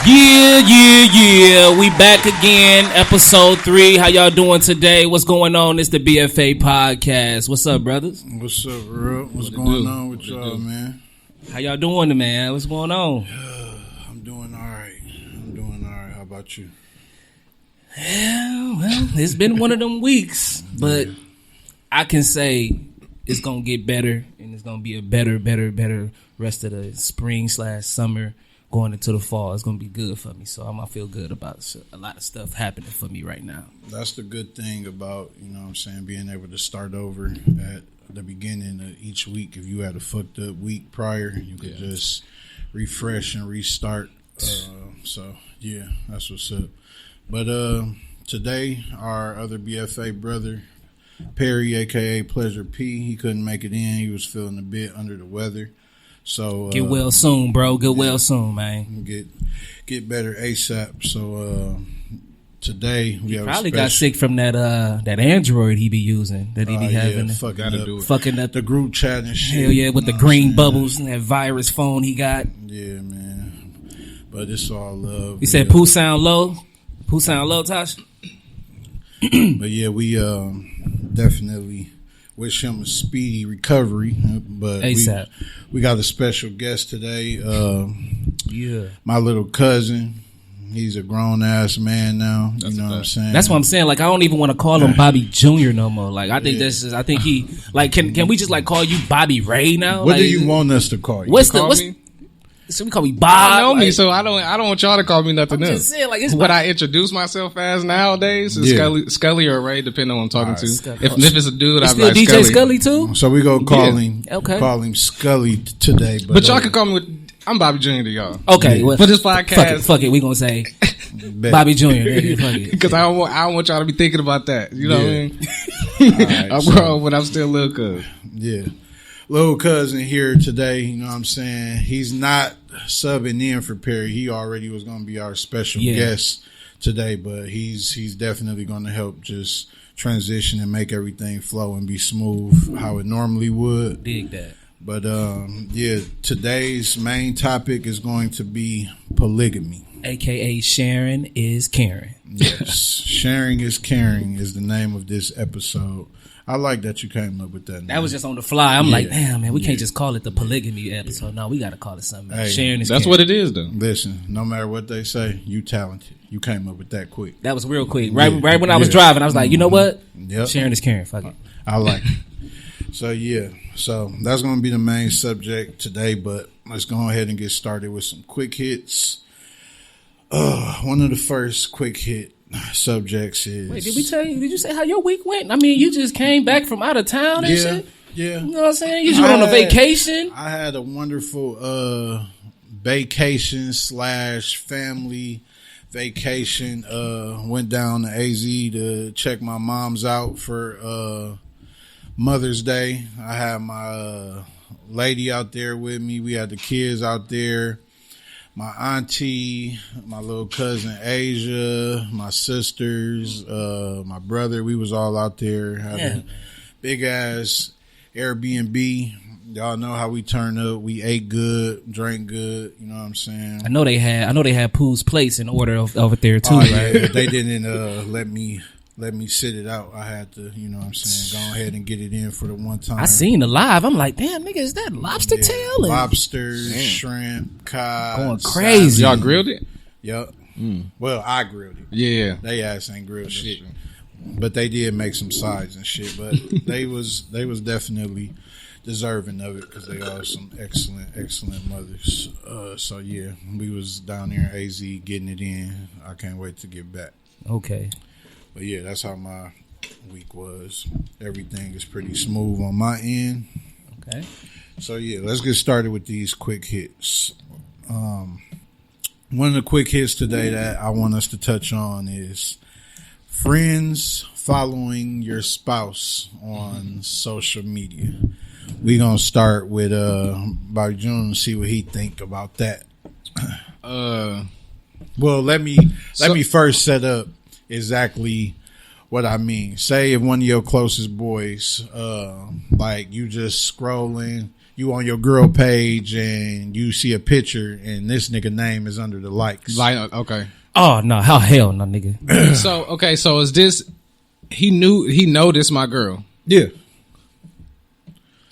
Yeah. We back again. Episode 3. How y'all doing today? What's going on? It's the BFA podcast. What's up, brothers? What's up, bro? What's going on with y'all, man? How y'all doing, man? What's going on? I'm doing all right. How about you? Yeah, well, it's been one of them weeks, but I can say it's gonna get better, and it's gonna be a better rest of the spring/summer. Going into the fall, it's gonna be good for me. So I'm gonna feel good about a lot of stuff happening for me right now. That's the good thing about, being able to start over at the beginning of each week. If you had a fucked up week prior, you could just refresh and restart. So yeah, that's what's up. But today, our other BFA brother, Perry, aka Pleasure P, he couldn't make it in. He was feeling a bit under the weather. So get well soon, bro. Get well soon, man. Get better ASAP. So today we have probably got sick from that Android he be using that he be having. Fucking up the group chat and shit. Hell yeah, with the green bubbles and that virus phone he got. Yeah, man. But it's all love. He said, "Pooh sound low." Pooh sound low, Tosh. But yeah, we definitely wish him a speedy recovery. But ASAP. We got a special guest today. My little cousin. He's a grown ass man now. What I'm saying? That's what I'm saying. Like, I don't even want to call him Bobby Jr. no more. Like, I think that's just, I think he, like, can we just like call you Bobby Ray now? What do you want us to call you? So we call me Bob. You know me, so I don't want y'all to call me nothing else. Just saying, like, it's what I introduce myself as nowadays is Scully or Ray, depending on who I'm talking to. If it's a dude, I'm like DJ Scully. too. So we go call him Scully today. But y'all can call me with. I'm Bobby Jr. to y'all. Okay, well, for this podcast, fuck it. We gonna say Bobby Jr. Because I don't want y'all to be thinking about that. You know what I mean? I'm grown, but I'm still little cuz. Yeah. Little cousin here today, you know what I'm saying? He's not subbing in for Perry. He already was going to be our special guest today, but he's definitely going to help just transition and make everything flow and be smooth how it normally would. Dig that. But today's main topic is going to be polygamy. AKA Sharing is Caring. Yes, Sharing is Caring is the name of this episode. I like that you came up with that name. That was just on the fly. I'm like, damn, man, we can't just call it the polygamy episode. No, we got to call it something. Hey, Sharing is That's caring. what it is, though. Listen, no matter what they say, you talented. You came up with that quick. That was real quick. Right when I was driving, I was like, you know what? Yep. Sharing is caring. Fuck it. I like it. So that's going to be the main subject today, but let's go ahead and get started with some quick hits. One of the first quick hit subjects is... Wait, did you say how your week went? I mean, you just came back from out of town and shit? Yeah. You know what I'm saying? You just went on a vacation? I had a wonderful vacation / family vacation. Went down to AZ to check my mom's out for Mother's Day. I had my lady out there with me. We had the kids out there. My auntie, my little cousin Asia, my sisters, my brother, we was all out there. Had a big ass Airbnb. Y'all know how we turn up. We ate good, drank good. You know what I'm saying? I know they had Pooh's place in order over there too. Right? Yeah, they didn't let me sit it out. I had to, you know what I'm saying, go ahead and get it in for the one time. I seen the live. I'm like, damn, nigga, is that lobster tail? Lobsters, shrimp, cod. Going crazy. Y'all grilled it? Yep. Well, I grilled it. Yeah. They ass ain't grilled shit. But they did make some sides and shit. But they was definitely deserving of it because they are some excellent mothers. So yeah, we was down there in AZ getting it in. I can't wait to get back. Okay. But yeah, that's how my week was. Everything is pretty smooth on my end. Okay. So yeah, let's get started with these quick hits. One of the quick hits today that I want us to touch on is friends following your spouse on social media. We're gonna start with Bobby June and see what he think about that. Well, let me first set up exactly what I mean. Say if one of your closest boys, like you just scrolling, you on your girl page and you see a picture and this nigga name is under the likes. Like, okay. Oh no, hell no, nigga. So is this? He know this my girl. Yeah.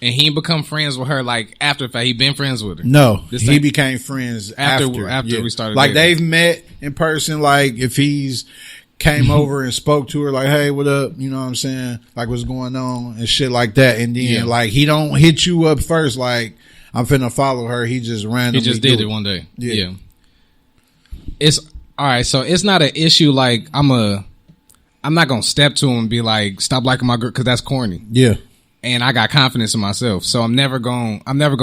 And he ain't become friends with her like after the fact. He been friends with her. No, This he ain't- became friends after we started Like dating. they've met in person. Like if he's came over and spoke to her, like, hey, what up? You know what I'm saying? Like what's going on and shit like that. And then like he don't hit you up first. Like I'm finna follow her. He just randomly. He just did it one day. Yeah. It's all right. So it's not an issue. Like I'm not gonna step to him and be like, stop liking my girl, because that's corny. Yeah. And I got confidence in myself, so I'm never gonna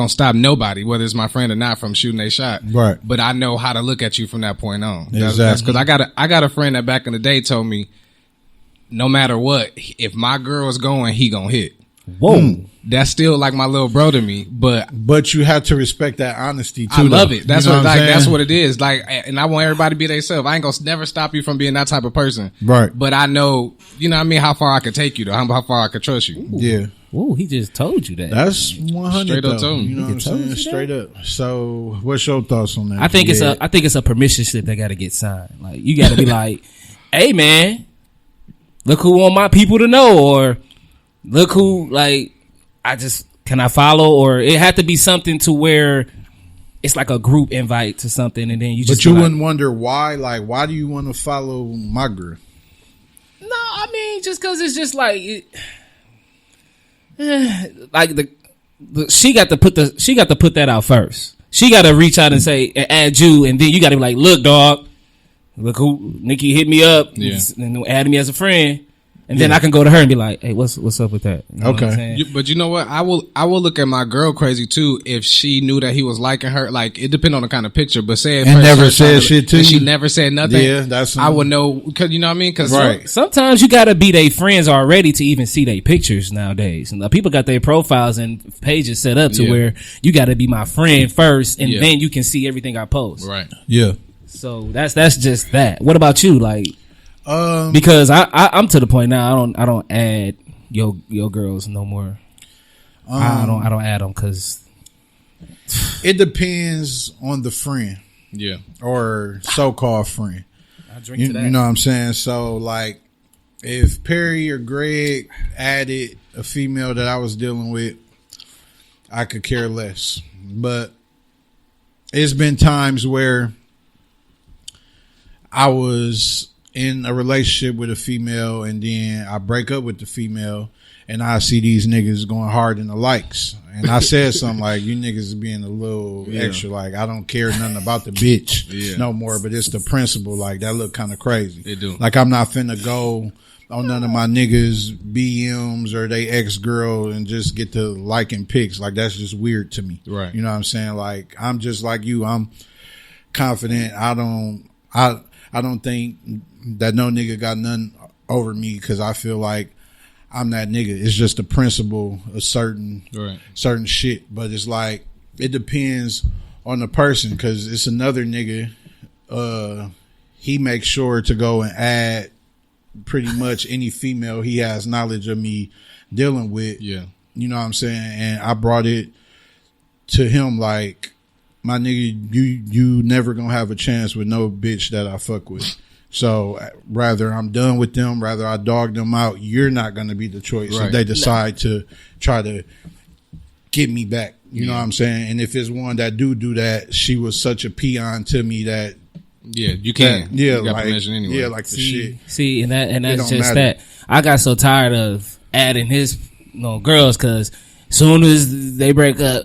stop nobody, whether it's my friend or not, from shooting a shot. Right. But I know how to look at you from that point on. Exactly. That's because I got a friend that back in the day told me, no matter what, if my girl is going, he gonna hit. Whoa. That's still like my little bro to me, but you have to respect that honesty too. I love though. it. That's You know what I'm saying? that's what it is. Like, and I want everybody to be themselves. I ain't gonna never stop you from being that type of person. Right. But I know, you know what I mean, how far I could take you though, how far I could trust you. Yeah. Ooh, he just told you that. That's 100 Straight up though. told me. You know what I'm told saying? you Straight up. So, what's your thoughts on that? I think it's a permission slip that got to get signed. Like you got to be like, hey man, look who want my people to know, or look who like can I follow, or it had to be something to where it's like a group invite to something, and then you just. But you be wouldn't wonder why. Like, why do you want to follow my girl? No, I mean just because it's just like. Like she got to put that out first. She got to reach out and say and add you, and then you got to be like, look, dog, look who Nikki hit me up and added me as a friend, and then I can go to her and be like, hey, what's up with that? You know what I'm saying? But you know what? I will look at my girl crazy too if she knew that he was liking her. Like it depends on the kind of picture, but say if And her never search said on shit to and you? she never said nothing. Yeah, that's I would know, because you know what I mean. Because Right. Sometimes you got to be their friends already to even see their pictures nowadays. And people got their profiles and pages set up to where you got to be my friend first, and then you can see everything I post. right. Yeah. So that's just that. What about you? Like, because I'm to the point now. I don't add your girls no more. I don't add them because it depends on the friend. Yeah. Or so-called friend. I drink to that. You know what I'm saying? So, like, if Perry or Greg added a female that I was dealing with, I could care less. But it's been times where I was in a relationship with a female and then I break up with the female and I see these niggas going hard in the likes. And I said something like, you niggas is being a little extra. Like, I don't care nothing about the bitch no more, but it's the principle. Like, that look kind of crazy. They do. Like, I'm not finna go on none of my niggas BMs or they ex-girl and just get to liking pics. Like, that's just weird to me. Right. You know what I'm saying? Like, I'm just like you. I'm confident. I don't think that no nigga got none over me because I feel like I'm that nigga. It's just the principle of certain shit. But it's like, it depends on the person because it's another nigga. He makes sure to go and add pretty much any female he has knowledge of me dealing with. Yeah. You know what I'm saying? And I brought it to him like, my nigga, you never gonna have a chance with no bitch that I fuck with. So rather I'm done with them, rather I dog them out. You're not gonna be the choice if they decide to try to get me back. You know what I'm saying? And if it's one that do that, she was such a peon to me that you can. You got like permission anyway. Yeah, like the shit. See, and that's just matter. that. I got so tired of adding his girls because soon as they break up,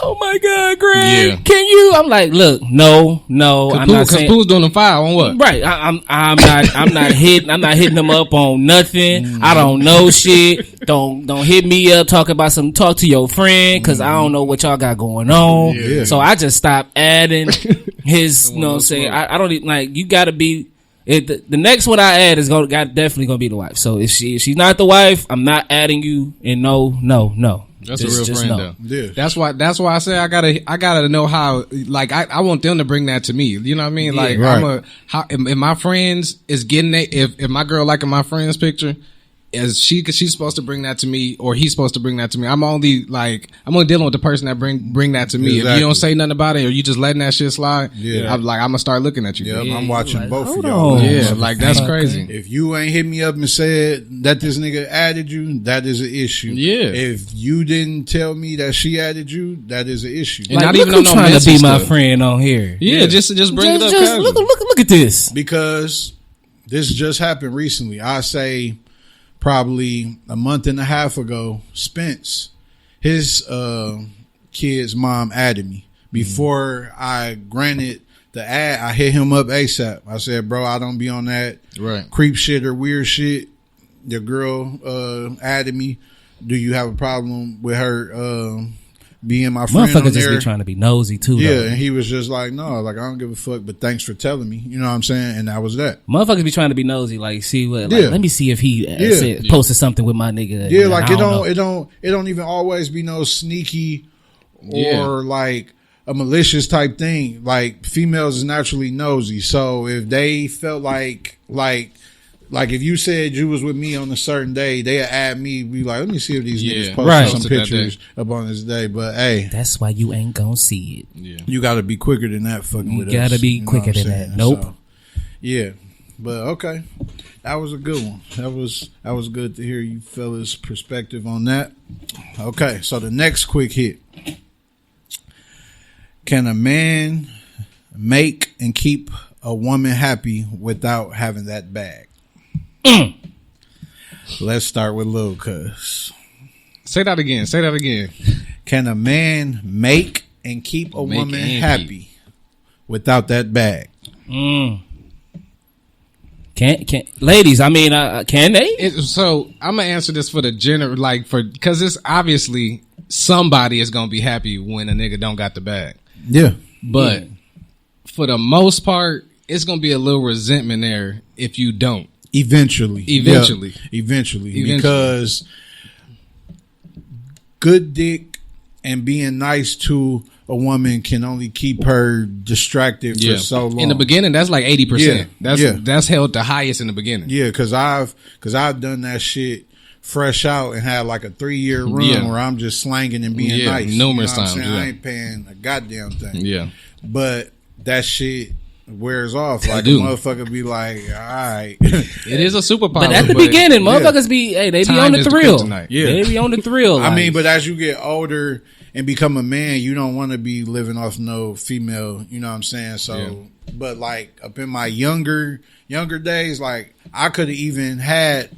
oh my God, Greg, can you? I'm like, look, no, I'm not saying. Because Pooh's doing the file on what? Right, I'm not hitting them up on nothing. I don't know shit. Don't hit me up talk to your friend because I don't know what y'all got going on. Yeah. So I just stopped adding his. You know what I'm saying? I don't even, like, you got to be. The next one I add is definitely gonna be the wife. So if she's not the wife, I'm not adding you. And no. That's a real friend, though. Yeah. That's why I say I gotta know how. Like, I want them to bring that to me. You know what I mean? Like, right. if my friends is getting it, if my girl liking my friend's picture, As she's supposed to bring that to me, or he's supposed to bring that to me. I'm only dealing with the person that bring that to me. Exactly. If you don't say nothing about it, or you just letting that shit slide, Yeah. I'm gonna start looking at you. Yeah, I'm watching like, both hold of y'all. on. Yeah, like that's Okay. crazy. If you ain't hit me up and said that this nigga added you, that is an issue. Yeah. If you didn't tell me that she added you, that is an issue. And Like, not look even who on no trying to messy be my stuff. friend on here. Yeah, just bring it up. Just casual. look at this. Because this just happened recently. I say probably a month and a half ago, Spence, his kid's mom added me. Before I granted the ad, I hit him up ASAP. I said, bro, I don't be on that Right. creep shit or weird shit. Your girl added me. Do you have a problem with her being my friend on Motherfuckers just there? be trying to be nosy too. Yeah, though. and he was just like, no, like I don't give a fuck, but thanks for telling me. You know what I'm saying? And that was that. Motherfuckers be trying to be nosy, like see what. Like, Yeah. let me see if he posted something with my nigga. Yeah, and like I it know. don't even always be no sneaky or Yeah. like a malicious type thing. Like females is naturally nosy, so if they felt like if you said you was with me on a certain day, they add me, be like, let me see if these Yeah. niggas posted Right. some Posted that pictures up on this day. But hey, That's why you ain't gonna see it. Yeah. you got to be quicker than that. Fucking You with us. gotta be You know quicker what I'm than that. saying? Nope. So, yeah, but okay, that was a good one. That was good to hear you fellas' perspective on that. Okay, so the next quick hit: can a man make and keep a woman happy without having that bag? Let's start with Lil Cuz. Say that again. Can a man make and keep a Make woman and happy without that bag? Can ladies? I mean, can they? So I'm gonna answer this for the general, because it's obviously somebody is gonna be happy when a nigga don't got the bag, Yeah. but for the most part, it's gonna be a little resentment there if you don't. Eventually. Eventually. Yeah, eventually. Because good dick and being nice to a woman can only keep her distracted for so long. In the beginning, that's like 80%. Yeah. That's held the highest in the beginning. Yeah, because I've done that shit fresh out and had like a 3-year run Yeah. where I'm just slanging and being Yeah, nice. numerous You know what I'm times, saying? yeah. I ain't paying a goddamn thing. Yeah. But that shit wears off. Like a do. motherfucker be like, all right. It is a superpower. But at the beginning, motherfuckers be they be Time on the is the thrill. kryptonite. Yeah. They be on the thrill. I like, mean, but as you get older and become a man, you don't want to be living off no female, you know what I'm saying? So, Yeah. but like up in my younger days, like I could have even had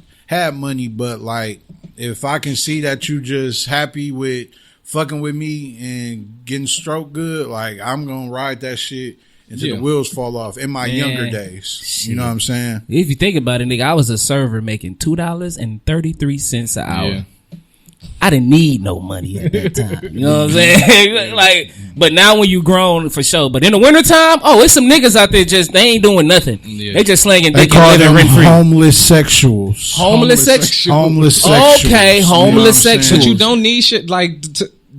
money, but like if I can see that you just happy with fucking with me and getting stroked good, like I'm going to ride that shit until Yeah. the wheels fall off in my Man. younger days. You know what I'm saying? if you think about it, nigga, I was a server making $2.33 an hour. Yeah. I didn't need no money at that time. You know what I'm saying? Like, but now when you grown, for sure. But in the wintertime, it's some niggas out there they ain't doing nothing. Yeah. They just slanging They dick call and living them rent free. homeless sexuals. Homeless sex. Homeless sexuals. Okay, You know homeless what I'm saying? But you don't need shit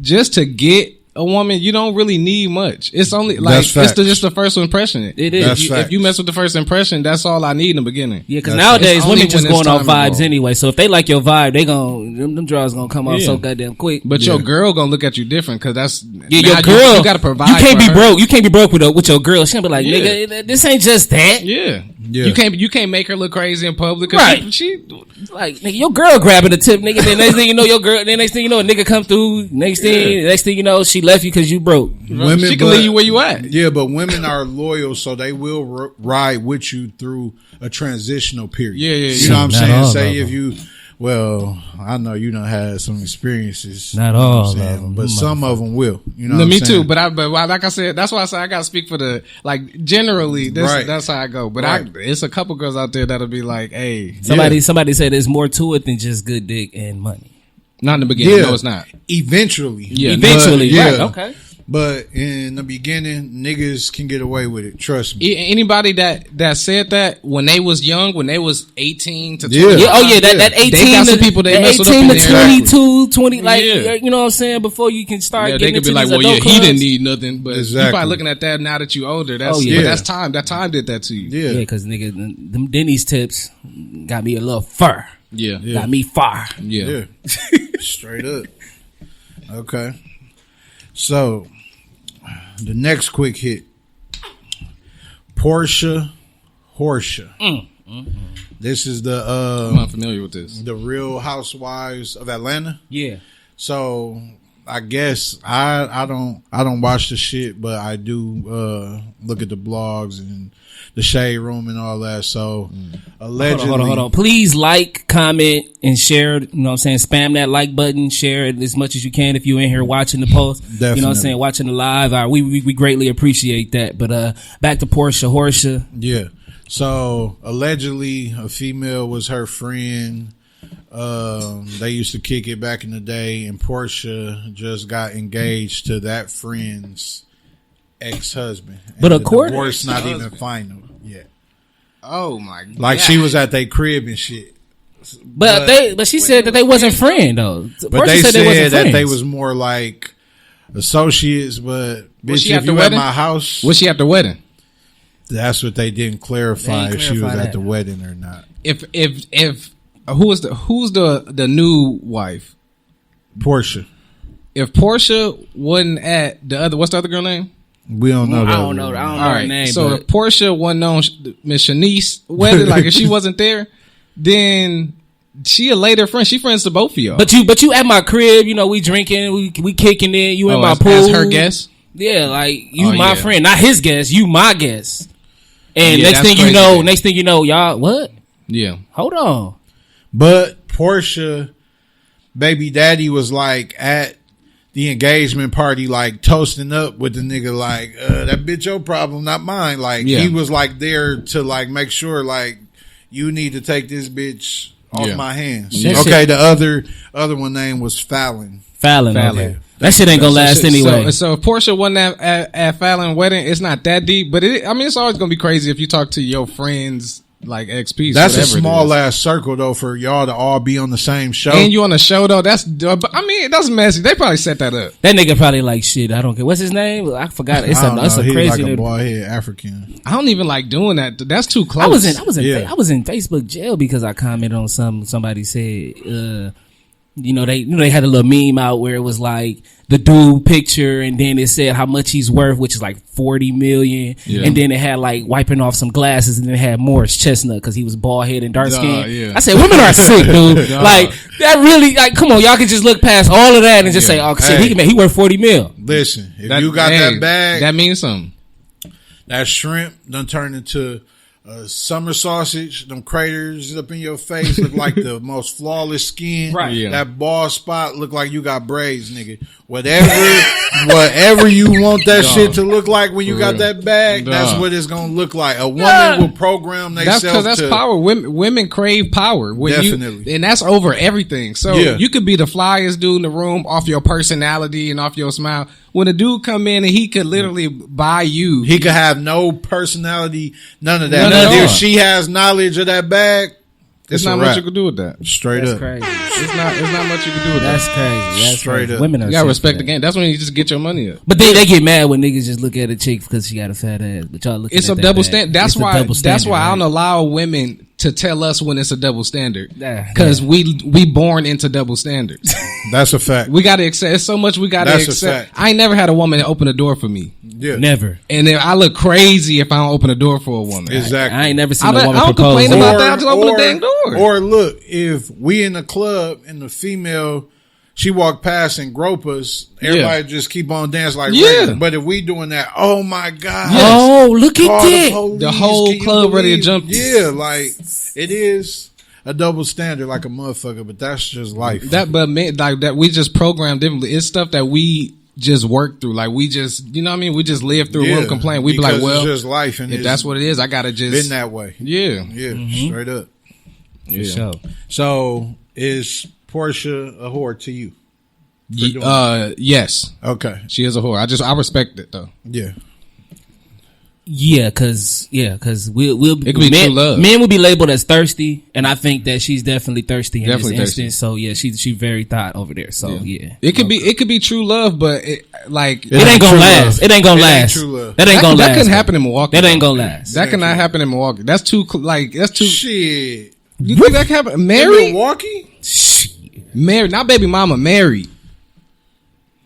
just to get a woman. You don't really need much. It's only That's facts. just the first impression. It is. That's If facts. you mess with the first impression, that's all I need in the beginning. Yeah, because That's nowadays it's only women just when it's going off time vibes involved. anyway. So if they like your vibe, they them draws gonna come off Yeah. so goddamn quick. But Yeah. your girl gonna look at you different because that's Yeah, now your girl, You got to provide. You can't for be her. broke. You can't be broke with your girl. She gonna be like, Yeah. nigga, this ain't just that. Yeah. Yeah. You can't make her look crazy in public. 'Cause Right. She Like, nigga, your girl grabbing the tip, nigga. Then next thing you know, your girl. Then next thing you know, a nigga come through. Next thing you know, she left you because you broke. Women, she can but- leave you where you at. Yeah, but women are loyal, so they will ride with you through a transitional period. Yeah, yeah, You yeah. know what I'm Not saying? all Say of if you, well, I know you done had some experiences. Not you know what I'm all of saying? them. but some of them will. You know, No, what me I'm saying? too. But like I said, that's why I say I gotta speak for the generally. Right. That's how I go. But Right. it's a couple girls out there that'll be like, hey, Somebody said there's more to it than just good dick and money. not in the beginning. Yeah. No, it's not. Eventually, Yeah, Eventually, But, right? Okay. But in the beginning, niggas can get away with it. Trust me. Anybody that said that when they was young, when they was 18 to 20, Yeah. Yeah, oh yeah, that They 18 got some to, people they that mess with up 18 in to there. 22, 20, like, Yeah. you know what I'm saying? Before you can start yeah, they getting could be into like, these well, yeah, adult he clubs. didn't need nothing, but you Exactly. probably looking at that now that you older. That's Oh, yeah. but that's time. That time did that to you. Yeah. Yeah, because nigga, them Denny's tips got me a little fur. Yeah. Got me far. Yeah. Straight up. Okay. So the next quick hit, Portia Horsha. This is the I'm not familiar with this. the Real Housewives of Atlanta. Yeah. So I guess I don't watch the shit, but I do look at the blogs and the shade room and all that. So allegedly, Hold on. Please like, comment, and share. You know what I'm saying? Spam that like button. Share it as much as you can if you're in here watching the post. Definitely. You know what I'm saying? Watching the live. We greatly appreciate that. But back to Portia Horsha. Yeah. So allegedly, a female was her friend. They used to kick it back in the day, and Portia just got engaged to that friend's ex-husband. But the according- divorce not even final yet. Oh my god! Like she was at their crib and shit. But she said that they wasn't friend though. But Portia they said wasn't that they friends. was more like associates. But Was bitch, she at if the you wedding? at my house, Was she at the wedding? that's what they didn't clarify, They didn't if she was clarify at that. the wedding or not. If who's the new wife? Portia, If Portia wasn't at the other, what's the other girl name? we don't know. I that don't know. I don't know her name. So but if Portia wasn't on Miss Shanice wedding, like if she wasn't there, then she a later friend. She friends to both of y'all. But you at my crib, you know, we drinking, we kicking it. You in my as, pool. as her guest. Yeah, like you Oh, my yeah. friend, not his guest. You my guest. And Yeah, next that's thing you crazy, know, man. y'all what? Yeah. Hold on. But Portia, baby daddy was like at the engagement party, like toasting up with the nigga, like that bitch your problem, not mine. Like Yeah. he was like there to like make sure like you need to take this bitch off Yeah. my hands. Yeah. Okay, the other one name was Fallon. Fallon. Okay. That shit ain't gonna last anyway. So if Portia wasn't at Fallon wedding, it's not that deep. But it's always gonna be crazy if you talk to your friends like XP. That's a whatever it small is. ass circle though for y'all to all be on the same show. And you on the show though. That's that's messy. They probably set that up. That nigga probably like shit. I don't care. What's his name? I forgot. It's I don't know. a He crazy like a name. bald head African. I don't even like doing that. That's too close. Yeah. I was in Facebook jail because I commented on somebody said they had a little meme out where it was like the dude picture and then it said how much he's worth, which is like 40 million. Yeah. And then it had like wiping off some glasses and then it had Morris Chestnut because he was bald head and dark skin. Yeah. I said, women are sick, dude. Like that really, like, come on, y'all can just look past all of that and just say, oh shit, Hey. he worth 40 mil. Listen, if you got that bag, that means something. that shrimp done turned into summer sausage. Them craters up in your face look like the most flawless skin. Right. Yeah. That bald spot look like you got braids, nigga. Whatever you want that shit to look like when you got that bag, that's what it's gonna look like. A woman will program That's themselves because that's to power. Women crave power. Definitely. And that's over everything. So Yeah. you could be the flyest dude in the room off your personality and off your smile. When a dude come in and he could literally buy you. He could have no personality, none of that. None But at all. if she has knowledge of that bag, It's it's not a much wrap. you could do with that. Straight That's up. crazy. It's not much you can do with That's that. crazy. That's Straight crazy. up. Women are You gotta sick respect for the that. game. That's when you just get your money up. But they get mad when niggas just look at a chick because she got a fat ass. But y'all look It's at a that double bag. standard. That's It's a why. double That's why I standard, don't allow women to tell us when it's a double standard. Yeah. Because we born into double standards. That's a fact. We gotta accept. It's so much we gotta That's a accept. fact. I ain't never had a woman open a door for me, Yeah. Never. and then I look crazy if I don't open a door for a woman. Exactly. I ain't never seen I a don't- woman I don't propose. complain about that. I just open the dang door. Or look, if we in the club and the female, she walk past and grope us, everybody just keep on dancing like Yeah. regular. But if we doing that, oh my God. Oh, look at Call that. police. The whole Can you club ready to believe- jump. Yeah, like it is a double standard like a motherfucker, but that's just life. But man, like that, we just program differently. It's stuff that we just work through. Like we just, you know what I mean? We just live through. We don't complain. We be like, because well, it's just life, and if it's that's what it is, I gotta just been that way. Yeah, Yeah, straight up. yeah. Sure. So is Portia a whore to you? doing Yes, Okay, she is a whore. I respect it though. yeah. Yeah, cause we'll It could be men, true love. Men will be labeled as thirsty, and I think that she's definitely thirsty in Definitely this thirsty. instance. So yeah, she's very thought over there. So yeah. It could be true love, but it It ain't gonna true last. love. It ain't gonna It ain't last. true love. That ain't gonna last. That couldn't happen in Milwaukee. That ain't gonna last. That cannot happen in Milwaukee. That's too. Shit. You think that can happen? In Married? Milwaukee? Married, not baby mama, married.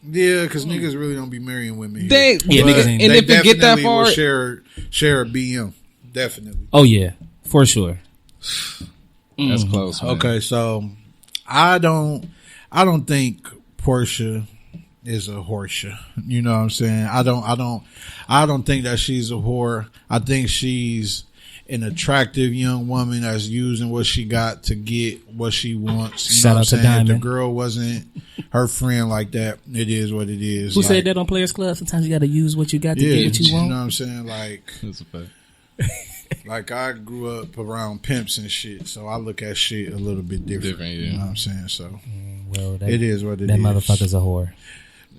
Yeah, because niggas really don't be marrying women here. niggas ain't. And they if it get that definitely far, will share a BM. Definitely. Oh yeah, for sure. that's close. Man. Okay, so I don't think Portia is a whoresia. You know what I'm saying? I don't think that she's a whore. I think she's an attractive young woman that's using what she got to get what she wants. You Shout know out what to I'm saying? If the Diamond. girl wasn't her friend like that, it is what it is. Who Like, said that on Players Club? Sometimes you got to use what you got to yeah, get what you want. know what I'm saying? Like, That's a fact. like I grew up around pimps and shit, so I look at shit a little bit different. Different, yeah. You know what I'm saying? So Well, it is what it that is. motherfucker's a whore.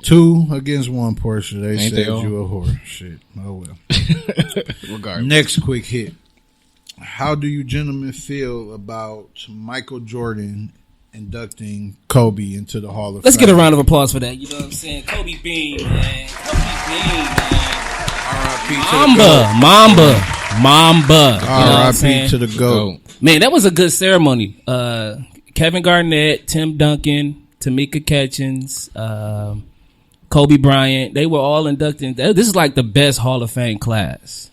2 against 1, Portia. They Ain't said they all? you a whore. Shit. Oh well. Regardless. Next quick hit. How do you gentlemen feel about Michael Jordan inducting Kobe into the Hall of Let's Fame? get a round of applause for that. You know what I'm saying? Kobe Bean, man. Kobe Bean, man. R.I.P. to the GOAT. Mamba. You know what I'm R.I.P. saying? to the GOAT. Man, that was a good ceremony. Kevin Garnett, Tim Duncan, Tamika Catchings, Kobe Bryant. They were all inducted. This is like the best Hall of Fame class.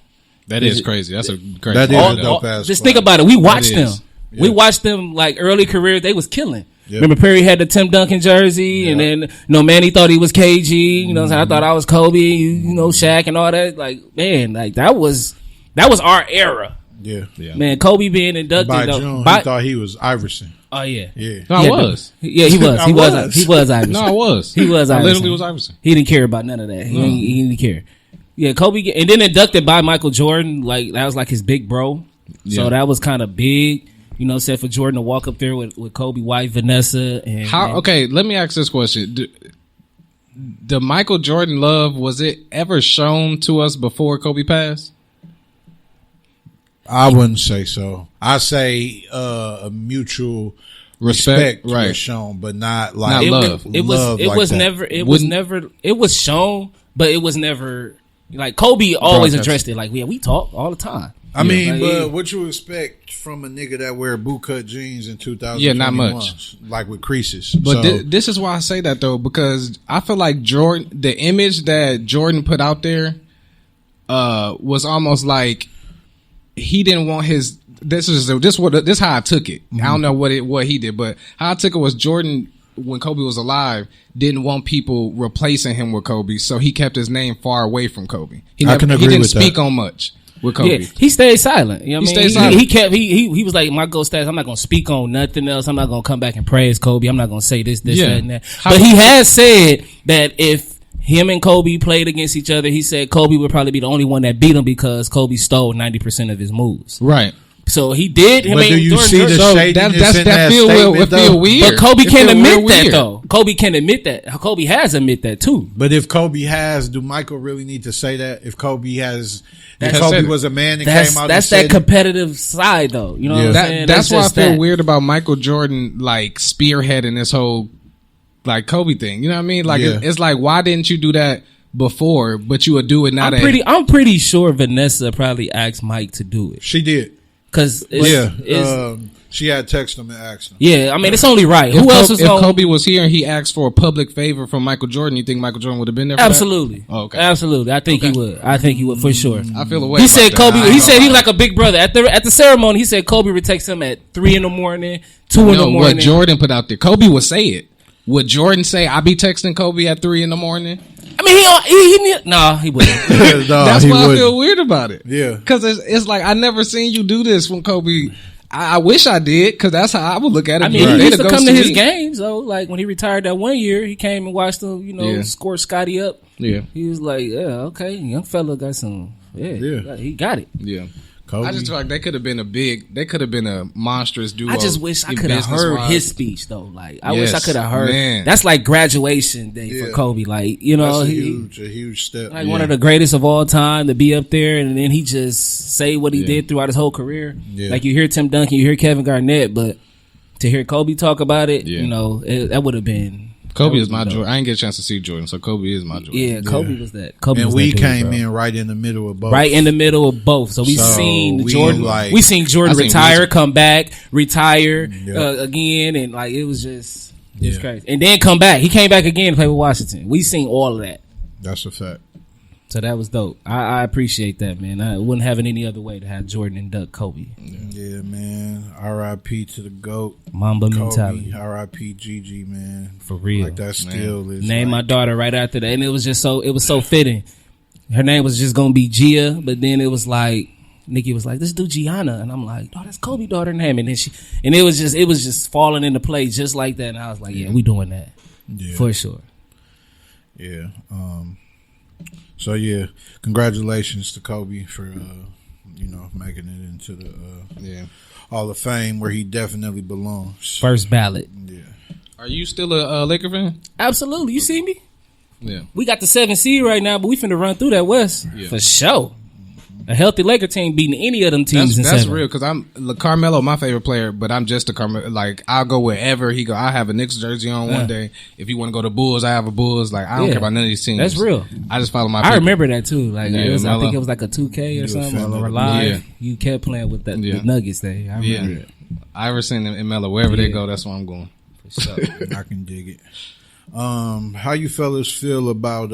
That is crazy. That's a great. That is point. a dope ass Just class. think about it. We watched That them. is. We Yeah. watched them like early careers. They was killing. Yep. Remember Perry had the Tim Duncan jersey, and then Manny thought he was KG. You know, what I'm saying? I thought I was Kobe. You know, Shaq and all that. Like, man, like that was our era. Yeah. Man, Kobe being inducted. By though, June, by- he thought he was Iverson. oh yeah, Yeah. No, I Yeah, was. Yeah, he was. I He was. was. He was Iverson. No, I was. He was I Iverson. literally was Iverson. He didn't care about none of that. He didn't care. Yeah, Kobe, and then inducted by Michael Jordan. Like that was like his big bro. Yeah. So that was kind of big. You know, said for Jordan to walk up there with Kobe, wife Vanessa, and How? Okay, let me ask this question: the Michael Jordan love, was it ever shown to us before Kobe passed? I wouldn't say so. I say a mutual respect right. was shown, but not like Not love. It was. love It like was that. never. It was never. It was shown, but it was never like Kobe always Broadcast. addressed it. Like we talk all the time. I mean, Like, but what you expect from a nigga that wear bootcut jeans in 2021? Yeah, not much. Like with creases. But So, this is why I say that though, because I feel like Jordan, the image that Jordan put out there, was almost like he didn't want his. This how I took it. I don't know what he did, but how I took it was Jordan, when Kobe was alive, didn't want people replacing him with Kobe, so he kept his name far away from Kobe. I can agree he didn't with speak that. on much with Kobe. Yeah, he stayed silent. You know what I He mean? stayed silent. He kept. He was like, my goal stats. I'm not gonna speak on nothing else. I'm not gonna come back and praise Kobe. I'm not gonna say this, Yeah. that, and that. How- But he has said that if him and Kobe played against each other, he said Kobe would probably be the only one that beat him because Kobe stole 90% of his moves. Right. So he did. But do you see the So shadiness in that feel statement, it feel though? weird. But Kobe It can't feel admit real that weird. though. Kobe can't admit that. Kobe has admit that too. But if Kobe has, do Michael really need to say that? If Kobe has, if He Kobe said it. was a man that That's came out that's and that said it, competitive side though. You know what I'm saying? That's why I just feel that. weird about Michael Jordan like spearheading this whole like Kobe thing. You know what I mean? Like Yeah. it's like, why didn't you do that before? But you would do it now. I'm pretty sure Vanessa probably asked Mike to do it she did. because She had texted him and asked him. yeah. I mean, it's only right. If Who else is if going? Kobe was here and he asked for a public favor from Michael Jordan, you think Michael Jordan would have been there? For Absolutely. Oh, okay. Absolutely. I think he would. I think he would for sure. That? I feel the way. He about said that. Kobe. I He ain't said gonna he was lie. like a big brother at the ceremony. He said Kobe would text him at 3 a.m, 2 in the No, morning. what Jordan put out there. Kobe would say it. Would Jordan say, "I be texting Kobe at 3 a.m"? I mean, nah, he wouldn't. No, That's he why I wouldn't. feel weird about it. Yeah. Because it's like, I never seen you do this when Kobe. I wish I did, because that's how I would look at it. I mean, Right. he used to It come goes to his me. games. So, like when he retired that one year, he came and watched him. Yeah. Score Scotty up. Yeah, He was like, yeah, okay, young fella got some. Yeah, he got it. yeah. Kobe. I just feel like they could have been a monstrous duo. I just wish I could have heard business-wise. his speech though. Like I wish I Yes, could have heard. man. That's like graduation day for Yeah. Kobe. Like That's a he huge step. like one of the greatest of all time to be up there, and then he just say what he did throughout his whole career. Yeah. Like you hear Tim Duncan, you hear Kevin Garnett, but to hear Kobe talk about it, Yeah. that would have been Kobe is my Jordan. I didn't get a chance to see Jordan, so Kobe is my Jordan. Yeah, Kobe was that. Kobe And was we that dude, came bro. in right in the middle of both. Right in the middle of both. So we seen Jordan. We seen Jordan I seen retire, music. come back, retire Yeah. again, and like it was just crazy. And then come back. He came back again to play with Washington. We seen all of that. That's a fact. So that was dope. I appreciate that, man. I wouldn't have it any other way to have Jordan induct Kobe. Yeah, man. R.I.P. to the GOAT. Mamba mentality. Kobe. R.I.P. Gigi, man. For real. Like that still is. Name my like, daughter right after that. And it was just it was so fitting. Her name was just going to be Gia, but then it was like, Nikki was like, let's do Gianna. And I'm like, oh, that's Kobe's daughter name. And then it was just falling into place just like that. And I was like, yeah, we doing that. Yeah. For sure. Yeah. So yeah, congratulations to Kobe for making it into the Hall of Fame where he definitely belongs. First ballot. Yeah. Are you still a Laker fan? Absolutely. You see me? Yeah. We got the 7 seed right now, but we finna run through that West for sure. A healthy Laker team beating any of them teams That's in 7. real because Carmelo, my favorite player, but I'm just a Carmelo. Like I'll go wherever he go. I have a Knicks jersey on one day. If you want to go to Bulls, I have a Bulls. Like I don't care about none of these teams. That's real. I just follow my. I people. remember that too. Like Yeah, it was, I Melo. think it was like a 2K or something or live. Yeah. You kept playing with that Yeah. the Nuggets day. I remember it. Iverson and Melo, wherever they go, that's where I'm going. For sure. I can dig it. How you fellas feel about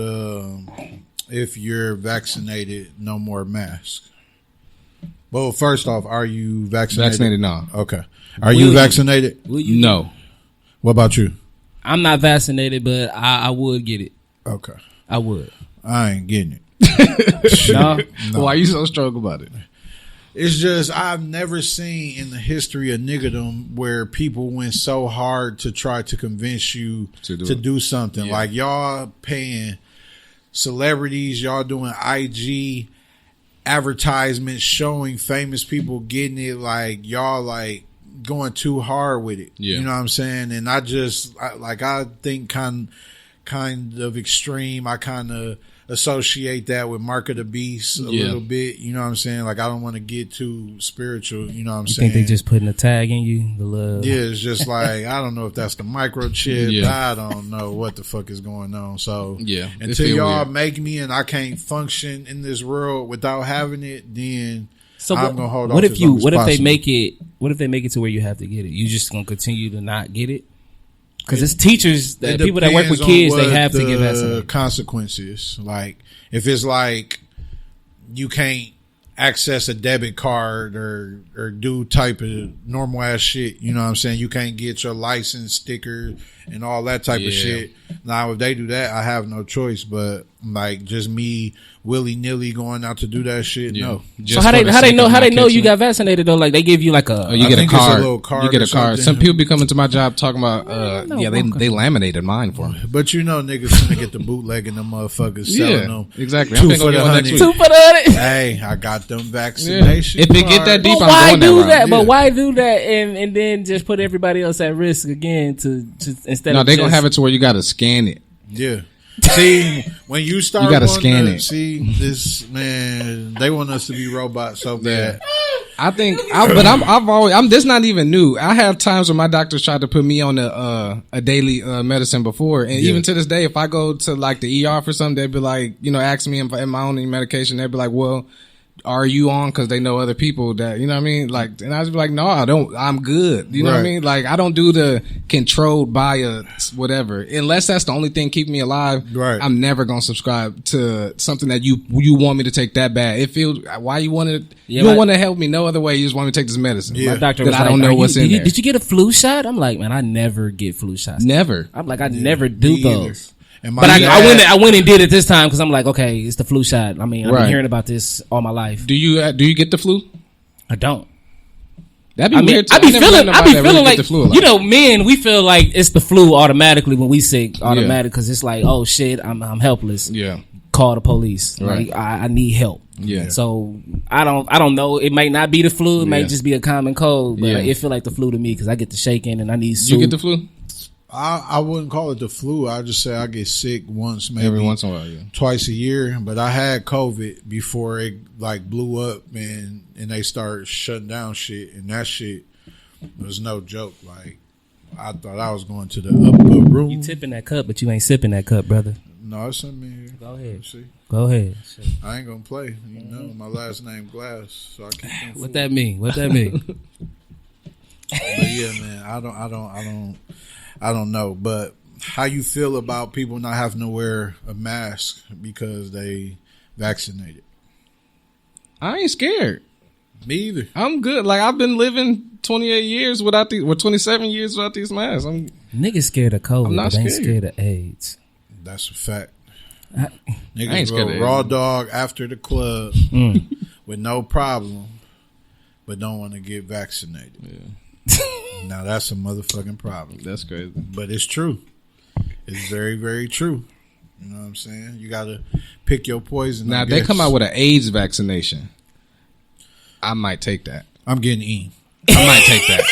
if you're vaccinated, no more masks? Well, first off, are you vaccinated? Vaccinated, no. Okay. Are you vaccinated? Will you? No. What about you? I'm not vaccinated, but I would get it. Okay. I would. I ain't getting it. No. Why are you so strong about it? It's just I've never seen in the history of niggerdom where people went so hard to try to convince you to do something. Yeah. Like y'all paying celebrities, y'all doing IG advertisements showing famous people getting it, like y'all like going too hard with it. Yeah. You know what I'm saying? And I think kind of extreme. I kind of associate that with Mark of the Beast a little bit. You know what I'm saying? Like I don't want to get too spiritual. You know what I'm saying? Think they just putting a tag in you? The love. Yeah, it's just like I don't know if that's the microchip. Yeah. I don't know what the fuck is going on. So Yeah, it until feel y'all weird. make me and I can't function in this world without having it, then So I'm gonna hold what off if as you? long as What if they possible. make it? What if they make it to where you have to get it? You just gonna continue to not get it? Because it's teachers, It people that work with depends on kids, they what have to get the vaccinated. consequences. Like if it's like you can't access a debit card or do type of normal ass shit, you know what I'm saying? You can't get your license sticker and all that type of shit. Now if they do that, I have no choice, but like just me willy nilly going out to do that shit, no. So how they know you got vaccinated though? Like they give you like a You get a think it's a card. little card You get or a card. something. Some people be coming to my job talking about, they laminated mine for me. But you know niggas gonna get the bootleg and them motherfuckers selling them. exactly. Two I'm for gonna the go next $100. week. 2 for the Hey, I got them vaccination If it get that cards. deep, But I'm why going that do route. that? But Yeah. why do that and then just put everybody else at risk again to instead No, of they gonna just- have it to where you gotta scan it. Yeah. See, when you start, You gotta wanting scan to it. See, this man, they want us to be robots so bad. I think, I'm. This not even new. I have times when my doctors tried to put me on a daily medicine before, and even to this day, if I go to like the ER for something, they'd be like, ask me if I'm on any medication. They'd be like, well, are you on? Because they know other people that, you know what I mean? Like, and I just be like, no, I don't. I'm good. You know what I Right. mean? Like, I don't do the controlled by a whatever. Unless that's the only thing keeping me alive. Right. I'm never gonna subscribe to something that you want me to take that bad. It feels why you want to. You don't want to help me no other way. You just want me to take this medicine. Yeah. My doctor That was I don't like, know "Are what's you, in did you- there." Did you get a flu shot? I'm like, man, I never get flu shots. Never. I'm like, I never do Me either. those. And my But dad- I went and did it this time because I'm like, okay, it's the flu shot. I mean, I've been Right. hearing about this all my life. Do you get the flu? I don't. That'd be I mean, weird. I be never feeling met nobody that really like, get the flu a lot. you know, men, we feel like it's the flu automatically when we sick, automatic, because it's like, oh shit, I'm helpless. Yeah. Call the police. Right. Like, I need help. Yeah. So I don't know. It might not be the flu. It Yeah. might just be a common cold, but Yeah. it feel like the flu to me because I get the shaking and I need You soup. get the flu I wouldn't call it the flu. I just say I get sick once, maybe every once in a while. Yeah. twice a year. But I had COVID before it like blew up, and they started shutting down shit, and that shit was no joke. Like I thought I was going to the upper room. You tipping that cup, but you ain't sipping that cup, brother. No, it's something in here. Go ahead. See, Go ahead. I ain't gonna play. You know, my last name Glass, so I keep them What that mean? What that mean? But yeah, man, I don't know. But how you feel about people not having to wear a mask because they vaccinated? I ain't scared. Me either. I'm good. Like I've been living 28 years without these, or 27 years without these masks. Niggas scared of COVID, I'm not but ain't scared. scared of AIDS. That's a fact. I ain't Niggas scared go of raw AIDS. dog after the club with no problem, but don't want to get vaccinated. Yeah. Now that's a motherfucking problem. That's crazy. But it's true. It's very, very true. You know what I'm saying? You got to pick your poison. Now I if they guess. come out with an AIDS vaccination, I might take that. I'm getting E. I might take that.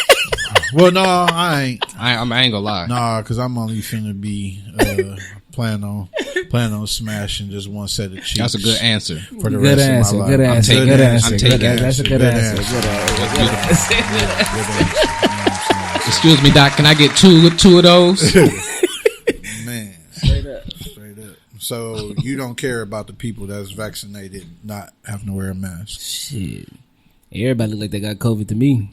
Well, no, I ain't. I ain't gonna lie. Nah, because I'm only finna be plan on smashing just one set of cheeks. That's a good answer. for the Good rest answer. of my Good life. answer. taking Good it. answer. I'm taking Good- it. That's a good answer. Good answer. Excuse me, Doc. Can I get two of those? Man, Straight up. straight up. So you don't care about the people that's vaccinated not having to wear a mask? Shit. Everybody look like they got COVID to me.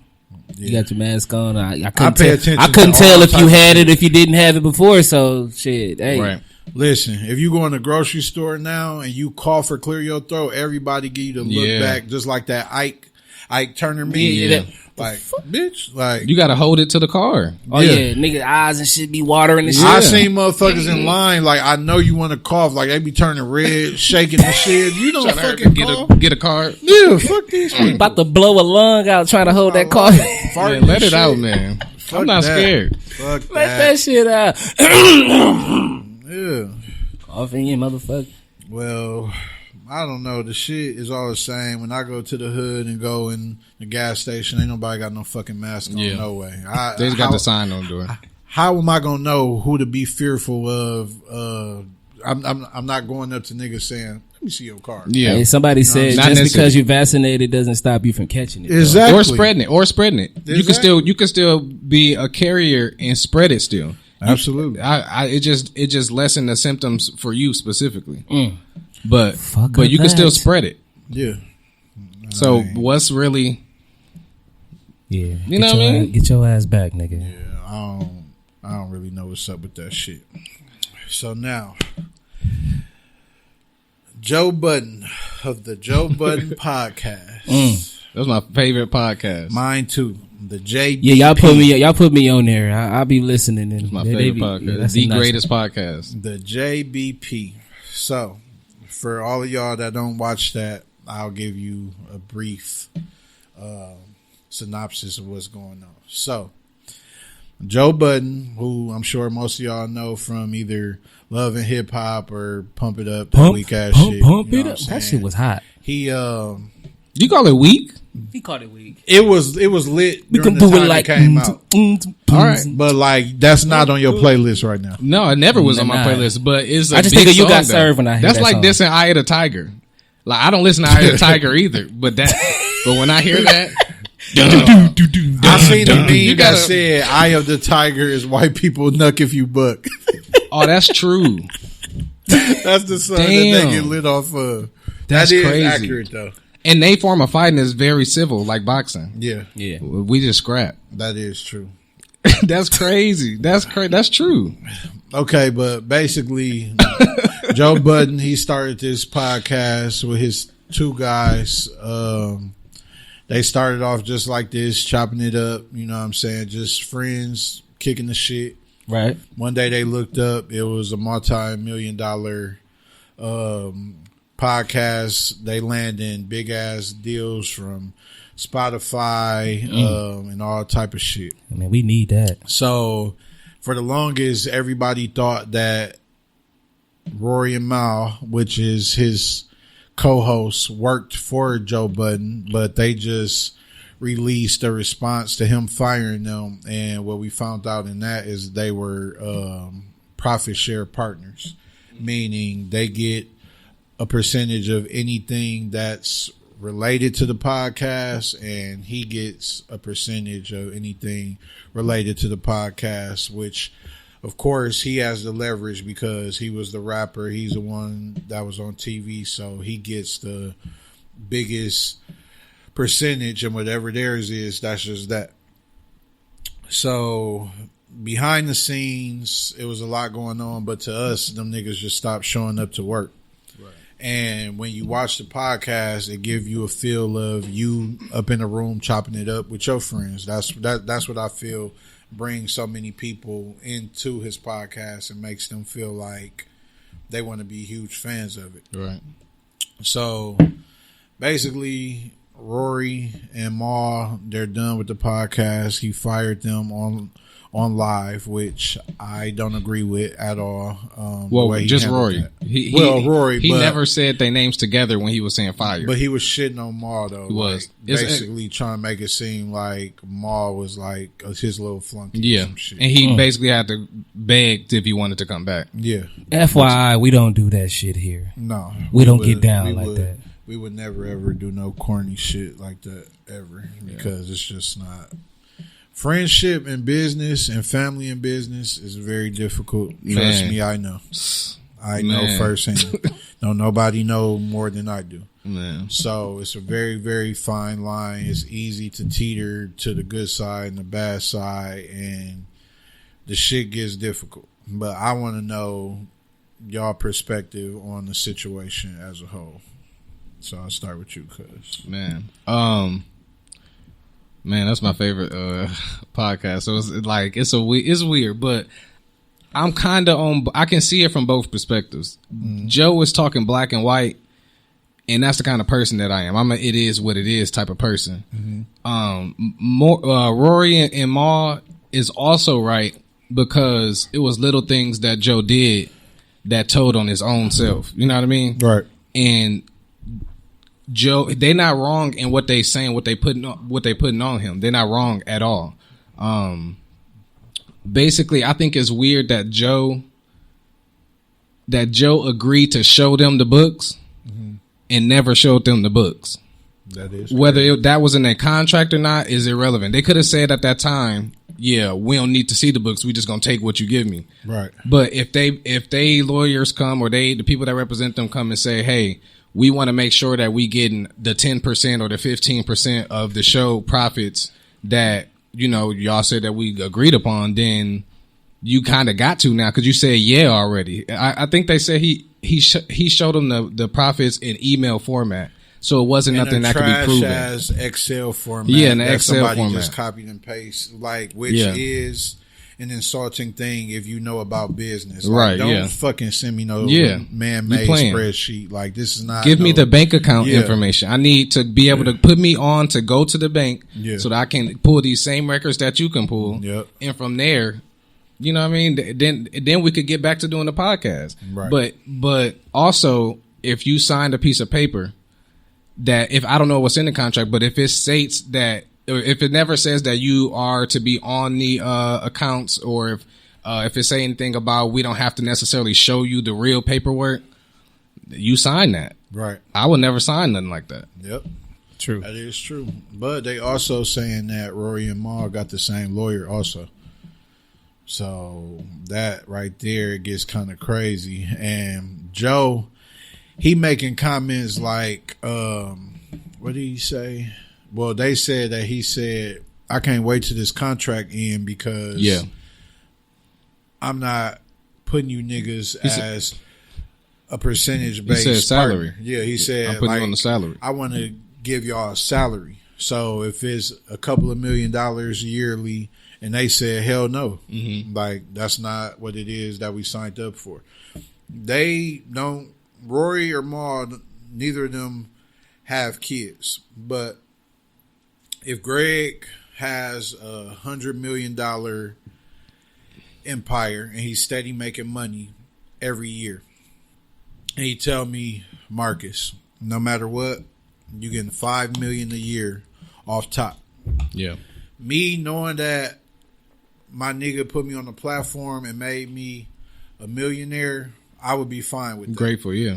You Yeah. got your mask on. I I couldn't pay tell. attention I to couldn't all tell if you types of had shit. it if you didn't have it before. So shit. Hey. Right. Listen, if you go in the grocery store now and you cough or clear your throat, everybody give you the look Yeah. back, just like that Ike Turner meme. Yeah. Like, bitch, like. You gotta hold it to the car. Oh yeah, nigga, eyes and shit be watering and shit. I seen motherfuckers in line, like, I know you want to cough, like, they be turning red, shaking and shit. You don't fucking cough. Get a card. Yeah, fuck these people. About to blow a lung out trying to hold that car. Fart Yeah, and let it shit. out, man. Fuck I'm not that. scared. Fuck Let that. that shit out. Yeah. Off in your motherfucker. Well, I don't know. The shit is all the same. When I go to the hood and go in the gas station, ain't nobody got no fucking mask on. Yeah. No way. They just got the sign on the door. How am I gonna know who to be fearful of? I'm not going up to niggas saying, "Let me see your card." Yeah. Hey, somebody said Not just necessary. because you're vaccinated doesn't stop you from catching it. though. Exactly. Or spreading it. You can still be a carrier and spread it still. Absolutely. It just lessen the symptoms for you specifically. But Fuck you can that. still spread it. Yeah. So what's really Yeah. You know what I mean? Get your ass back, nigga. Yeah, I don't really know what's up with that shit. So now, Joe Budden of the Joe Budden podcast. that's my favorite podcast. Mine too. The JBP. Yeah, y'all put me on there. I'll be listening. And It's my they favorite be- podcast. yeah, that's the a nice- greatest podcast. The JBP. So, for all of y'all that don't watch that, I'll give you a brief synopsis of what's going on. So, Joe Budden, who I'm sure most of y'all know from either Love and Hip Hop or Pump It Up, that weak ass shit. Pump you it know up. what I'm That saying? shit was hot. He You call it weak? He called it weak. it was lit We during can the do it time like it came out. All right. But like that's not on your playlist right now. No, it never was on my Nah. playlist, but it's a I just big think of You song, Got though. Served when I hear That's that like song. dissing Eye of the Tiger. Like I don't listen to Eye of the Tiger either, but when I hear that, I seen a meme You that gotta- said "Eye of the Tiger is white people nuck if you buck." oh, that's true. That's the song that Damn. they get lit off of. That's That is crazy. accurate though. And they form of fighting is very civil, like boxing. Yeah, Yeah. We just scrap. that is true. That's crazy. That's true. Okay, but basically, Joe Budden, he started this podcast with his two guys. They started off just like this, chopping it up. You know what I'm saying? Just friends kicking the shit. Right. One day they looked up, it was a multi-million-dollar podcast. They landing big ass deals from Spotify and all type of shit. I mean, we need that. So for the longest, everybody thought that Rory and Mal, which is his co-host, worked for Joe Budden, but they just released a response to him firing them. And what we found out in that is they were profit share partners, meaning they get a percentage of anything that's related to the podcast, and he gets a percentage of anything related to the podcast, which of course he has the leverage because he was the rapper. He's the one that was on TV, so he gets the biggest percentage, and whatever theirs is, that's just that. So behind the scenes, it was a lot going on, but to us, them niggas just stopped showing up to work. Right. And when you watch the podcast, it give you a feel of you up in a room chopping it up with your friends. That's what I feel brings so many people into his podcast and makes them feel like they want to be huge fans of it. Right. So basically, Rory and Ma, they're done with the podcast. He fired them on live, which I don't agree with at all. Well, just Rory. Rory. He never said their names together when he was saying fire. But he was shitting on Ma though. He was basically trying to make it seem like Ma was like his little flunky. Yeah, and he basically had to beg if he wanted to come back. Yeah. FYI, we don't do that shit here. No, we don't get down like that. We would never ever do no corny shit like that ever because it's just not. Friendship and business and family and business is very difficult. Trust me, I know. I know firsthand. Don't nobody know more than I do. Man. So it's a very, very fine line. It's easy to teeter to the good side and the bad side, and the shit gets difficult. But I want to know y'all perspective on the situation as a whole. So I'll start with you, cuz. Man, that's my favorite podcast. So it's weird, but I'm kind of on. I can see it from both perspectives. Mm-hmm. Joe is talking black and white, and that's the kind of person that I am. I'm a it is what it is type of person. Mm-hmm. Rory and Ma is also right because it was little things that Joe did that told on his own self. You know what I mean? Right. And Joe, they're not wrong in what they saying, what they putting on him. They're not wrong at all. Basically, I think it's weird that Joe agreed to show them the books and never showed them the books. That is whether that was in their contract or not is irrelevant. They could have said at that time, "Yeah, we don't need to see the books. We just gonna take what you give me." Right. But if they lawyers come or the people that represent them come and say, "Hey, we want to make sure that we getting the 10% or the 15% of the show profits that, y'all said that we agreed upon," then you kind of got to now because you said yeah already. I think they said he showed them the profits in email format, so it wasn't nothing that could be proven. As Excel format. Yeah, in the Excel somebody format. Just copied and paste, which is an insulting thing if you know about business. Right, don't fucking send me no man-made spreadsheet. Like, this is not... Give me the bank account information. I need to be able to put me on to go to the bank so that I can pull these same records that you can pull. Yep. And from there, you know what I mean? Then we could get back to doing the podcast. Right. But also, if you signed a piece of paper that, if I don't know what's in the contract, but if it states that, or if it never says that you are to be on the accounts, or if it say anything about we don't have to necessarily show you the real paperwork, you sign that. Right. I would never sign nothing like that. Yep. True. That is true. But they also saying that Rory and Ma got the same lawyer also. So that right there gets kind of crazy. And Joe, he making comments like, what did he say? Well, they said that he said, "I can't wait till this contract end because I'm not putting you niggas as a percentage based." He said salary. Yeah, he said, "I'm putting you on the salary. I want to give y'all a salary. So if it's a couple of $1 million yearly," and they said, "Hell no." Mm-hmm. Like, that's not what it is that we signed up for. They don't, Rory or Ma, neither of them have kids, but if Greg has $100 million empire and he's steady making money every year, and he tell me, "Marcus, no matter what, you getting $5 million a year off top." Yeah. Me knowing that my nigga put me on the platform and made me a millionaire, I would be fine with that. Grateful, yeah.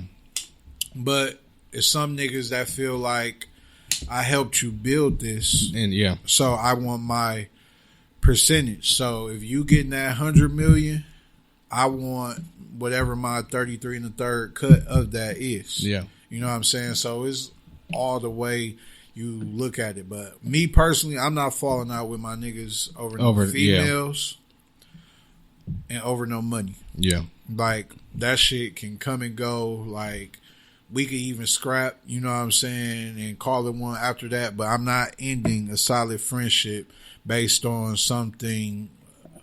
But it's some niggas that feel like I helped you build this, And yeah, so I want my percentage. So if you getting that 100 million, I want whatever my 33 and a third cut of that is. yeah. You know what I'm saying? So it's all the way you look at it. But me personally, I'm not falling out with my niggas over no females and over no money. Yeah. Like, that shit can come and go. Like, we could even scrap, you know what I'm saying, and call it one after that. But I'm not ending a solid friendship based on something,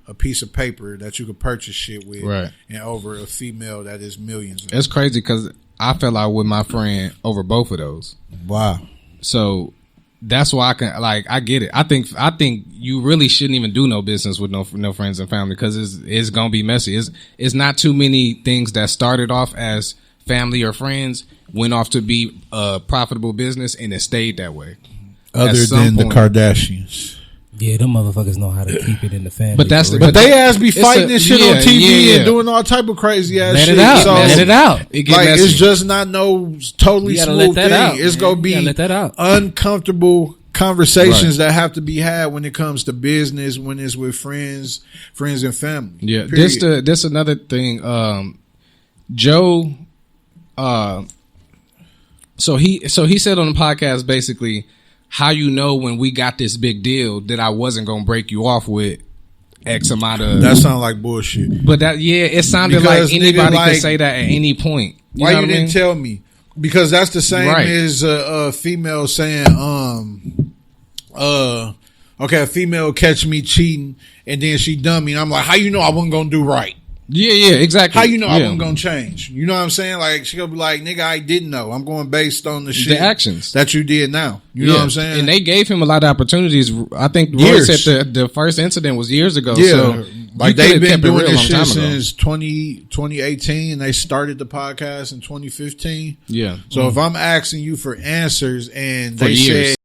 a piece of paper that you could purchase shit with, Right. and over a female that is millions. It's crazy because I fell out with my friend over both of those. Wow. So that's why I can, like, I get it. I think you really shouldn't even do no business with no friends and family because it's gonna be messy. It's not too many things that started off as family or friends went off to be a profitable business and it stayed that way. Other than the Kardashians. Yeah, them motherfuckers know how to keep it in the family. But that's But they ass be fighting and shit on TV and yeah. doing all type of crazy ass Let shit. it out. So, Let it out. It get like, messy. it's just not no totally You gotta smooth let that thing. out, It's man. gonna You be gotta let that out. uncomfortable conversations that have to be had when it comes to business, when it's with friends and family. Yeah, Period. this another thing. Joe, so he said on the podcast basically how you know when we got this big deal that I wasn't gonna break you off with X amount of. That sounds like bullshit. But that it sounded Because, like anybody nigga, like, could say that at any point. Why know you what I didn't mean? tell me? Because that's the same Right. as a female saying, okay, a female catch me cheating and then she done me, and I'm like, how you know I wasn't gonna do right? Yeah, exactly. How you know I Yeah. wasn't gonna change? You know what I'm saying? Like, she gonna be like, nigga, I didn't know. I'm going based on the shit, actions that you did now. You know what I'm saying? And they gave him a lot of opportunities. I think Roy Years. said the first incident was years ago. Yeah, So like, you they've could've been kept it doing real this long shit time ago. since 2018, and they started the podcast in 2015. Yeah. So if I'm asking you for answers and For they years. said